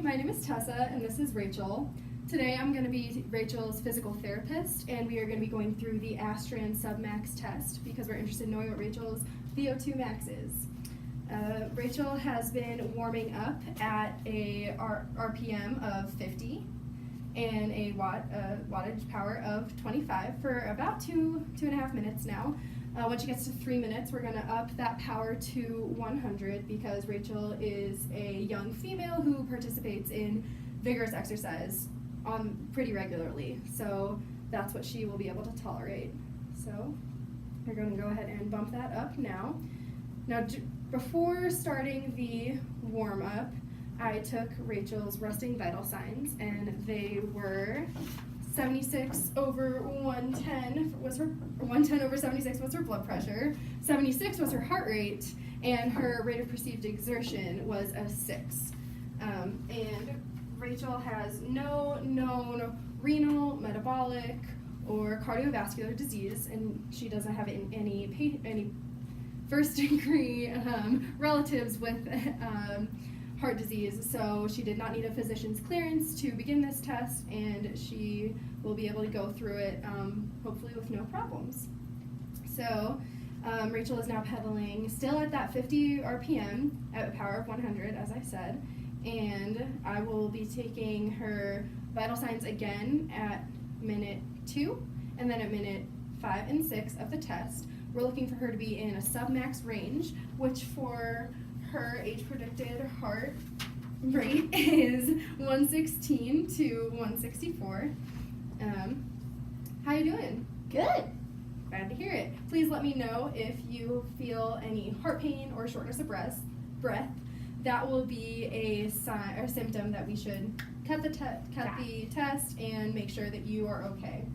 my name is Tessa and this is Rachel. Today I'm going to be Rachel's physical therapist and we are going to be going through the Astran Submax test because we're interested in knowing what Rachel's VO2 max is. Rachel has been warming up at a RPM of 50 and a wattage power of 25 for about two and a half minutes now. Once she gets to 3 minutes, we're going to up that power to 100 because Rachel is a young female who participates in vigorous exercise pretty regularly. So that's what she will be able to tolerate. So we're going to go ahead and bump that up now. Now, before starting the warm-up, I took Rachel's resting vital signs, and they were 76 over 110 was her 110 over 76 was her blood pressure, 76 was her heart rate, and her rate of perceived exertion was a 6. And Rachel has no known renal, metabolic, or cardiovascular disease, and she doesn't have any first degree relatives with heart disease, so she did not need a physician's clearance to begin this test, and she will be able to go through it hopefully with no problems. So Rachel is now pedaling still at that 50 RPM at a power of 100, as I said, and I will be taking her vital signs again at minute 2 and then at minute 5 and 6 of the test. We're looking for her to be in a submax range, which for her age predicted heart rate is 116 to 164. How you doing? Good. Glad to hear it. Please let me know if you feel any heart pain or shortness of breath. That will be a sign or symptom that we should cut the test and make sure that you are okay.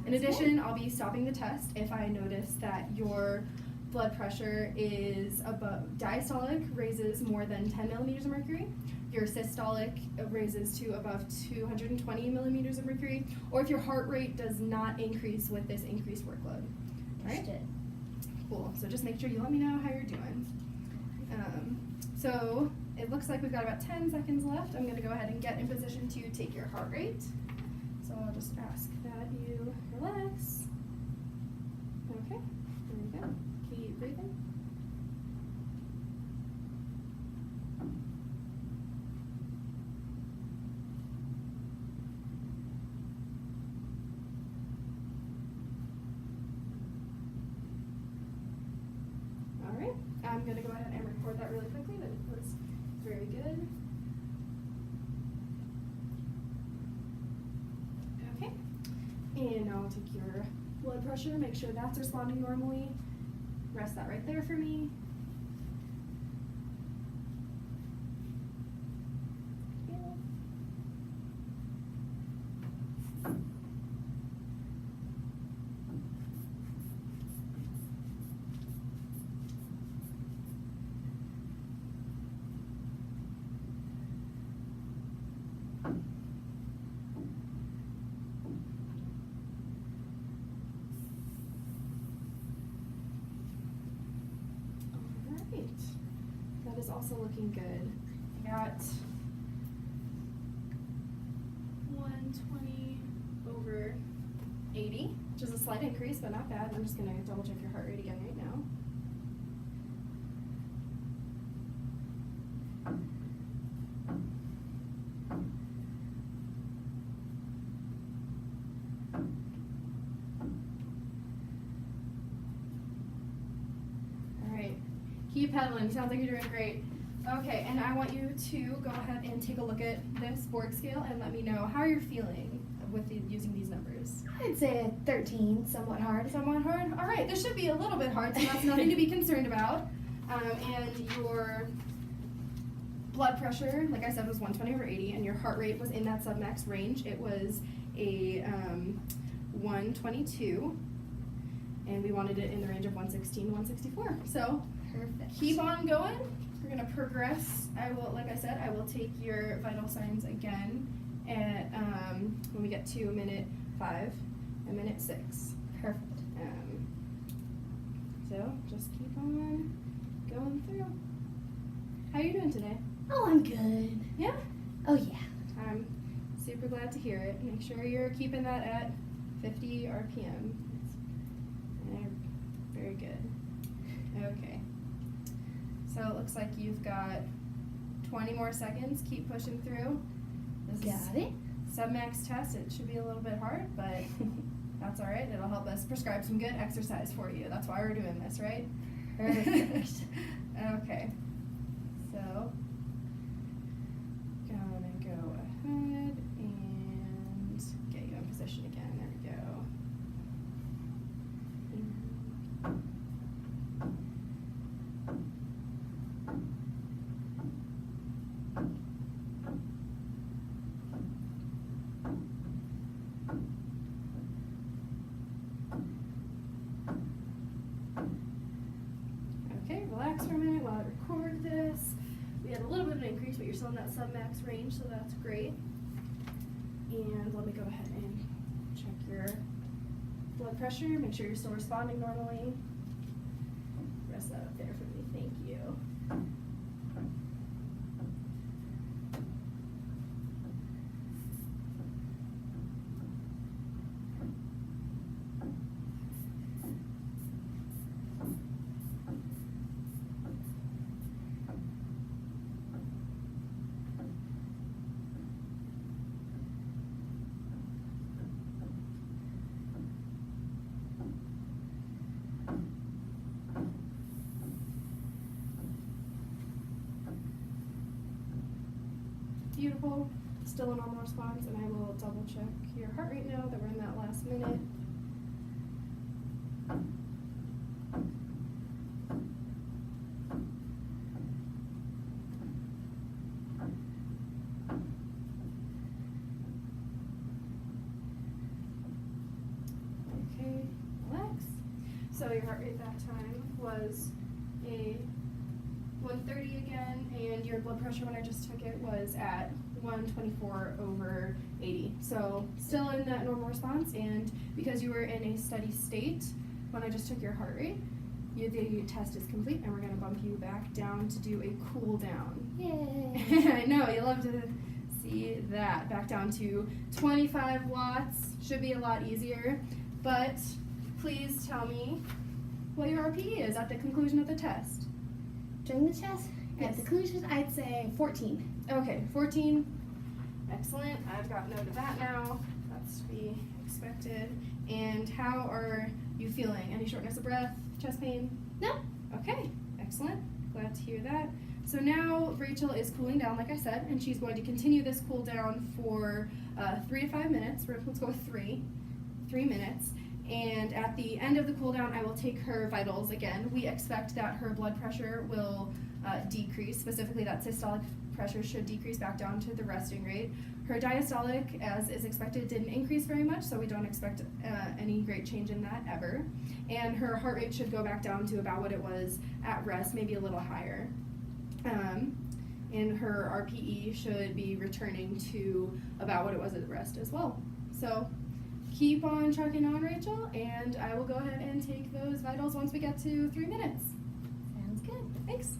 In addition, I'll be stopping the test if I notice that your blood pressure is above, diastolic raises more than 10 millimeters of mercury, your systolic raises to above 220 millimeters of mercury, or if your heart rate does not increase with this increased workload. All right? Cool. So just make sure you let me know how you're doing. So it looks like we've got about 10 seconds left. I'm going to go ahead and get in position to take your heart rate. So I'll just ask that you relax. Okay, there we go. Keep breathing. All right, I'm going to go ahead and record that really quickly. That was very good. Okay, and now I'll take your blood pressure, make sure that's responding normally. Rest that right there for me. That is also looking good. I got 120 over 80, which is a slight increase, but not bad. I'm just going to double check your heart rate again right now. Keep pedaling. Sounds like you're doing great. Okay, and I want you to go ahead and take a look at this Borg scale and let me know how you're feeling with using these numbers. I'd say a 13, somewhat hard. Somewhat hard? All right, this should be a little bit hard, so that's nothing to be concerned about. And your blood pressure, like I said, was 120 over 80, and your heart rate was in that submax range. It was a 122, and we wanted it in the range of 116 to 164. So perfect. Keep on going. We're gonna progress. Like I said, I will take your vital signs again at when we get to minute 5 and minute 6. Perfect. So just keep on going through. How are you doing today? Oh, I'm good. Yeah? Oh yeah. I'm super glad to hear it. Make sure you're keeping that at 50 RPM. Very good. Okay. So it looks like you've got 20 more seconds. Keep pushing through. This Got it. Submax test. It should be a little bit hard, but that's all right. It'll help us prescribe some good exercise for you. That's why we're doing this, right? Perfect. Okay. So, gonna go ahead and get you in position again. There we go. Okay, relax for a minute while I record this. We had a little bit of an increase, but you're still in that sub-max range, so that's great. And let me go ahead and check your blood pressure, make sure you're still responding normally. Rest that up there for me, thank you. Beautiful, still a normal response, and I will double check your heart rate now that we're in that last minute. Okay, relax. So your heart rate that time was a 130 again, and your blood pressure when I just took it was at 124/80. So still in that normal response, and because you were in a steady state when I just took your heart rate, the test is complete, and we're going to bump you back down to do a cool down. Yay. I know, you love to see that. Back down to 25 watts. Should be a lot easier, but please tell me what your RPE is at the conclusion of the test. During the test, Yes. at the conclusion, I'd say 14. Okay, 14. Excellent. I've got note of that now. That's to be expected. And how are you feeling? Any shortness of breath, chest pain? No. Okay, excellent. Glad to hear that. So now Rachel is cooling down, like I said, and she's going to continue this cool down for 3 to 5 minutes. Let's go with 3 minutes. And at the end of the cool down, I will take her vitals again. We expect that her blood pressure will decrease, specifically that systolic pressure should decrease back down to the resting rate. Her diastolic, as is expected, didn't increase very much, so we don't expect any great change in that ever. And her heart rate should go back down to about what it was at rest, maybe a little higher. And her RPE should be returning to about what it was at rest as well. So keep on trucking on, Rachel, and I will go ahead and take those vitals once we get to 3 minutes. Sounds good. Thanks.